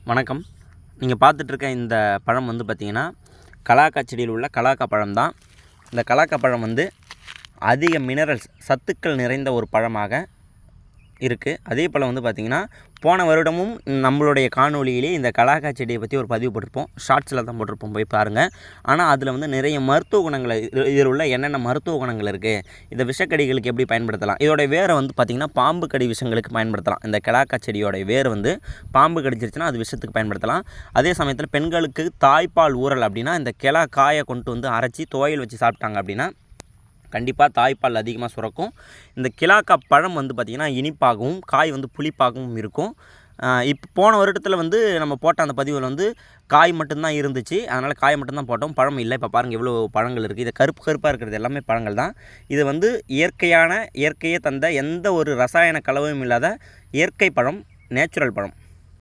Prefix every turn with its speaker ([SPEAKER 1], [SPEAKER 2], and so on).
[SPEAKER 1] வணக்கம். நீங்கள் பார்த்துட்ருக்க இந்த பழம் வந்து பார்த்திங்கன்னா கலாக்கா செடியில் உள்ள கலாக்கா பழம் தான். இந்த கலாக்கா பழம் வந்து அதிக மினரல்ஸ் சத்துக்கள் நிறைந்த ஒரு பழமாக இருக்குது. அதே போல் வந்து பார்த்திங்கன்னா போன வருடமும் நம்மளுடைய காணொலியிலே இந்த கலாக்கா செடியை பற்றி ஒரு பதிவு போட்டிருப்போம். ஷார்ட்ஸில் தான் போட்டிருப்போம், போய் பாருங்கள். ஆனால் அதில் வந்து நிறைய மருத்துவ குணங்கள் இதில் உள்ள என்னென்ன மருத்துவ குணங்கள் இருக்குது, இந்த விஷக்கடிகளுக்கு எப்படி பயன்படுத்தலாம், இதோடைய வேரை வந்து பார்த்திங்கன்னா பாம்பு கடி விஷங்களுக்கு பயன்படுத்தலாம். இந்த கலாக்கா செடியோடைய வேர் வந்து பாம்பு கடிச்சிருச்சுன்னா அது விஷத்துக்கு பயன்படுத்தலாம். அதே சமயத்தில் பெண்களுக்கு தாய்ப்பால் ஊறல் அப்படின்னா இந்த காயை கொண்டு வந்து அரைச்சி துவையல் வச்சு சாப்பிட்டாங்க அப்படின்னா கண்டிப்பாக தாய்ப்பால் அதிகமாக சுரக்கும். இந்த கிலாக்கா பழம் வந்து பார்த்திங்கன்னா இனிப்பாகவும் காய் வந்து புளிப்பாகவும் இருக்கும். இப்போ போன வருடத்தில் வந்து நம்ம போட்ட அந்த பதிவில் வந்து காய் மட்டும்தான் இருந்துச்சு, அதனால் காய் மட்டும்தான் போட்டோம், பழம் இல்லை. இப்போ பாருங்கள் எவ்வளோ பழங்கள் இருக்குது. இது கருப்பாக இருக்கிறது எல்லாமே பழங்கள் தான். இது வந்து இயற்கையே தந்த எந்த ஒரு ரசாயன கலவையும் இல்லாத இயற்கை பழம், நேச்சுரல் பழம்.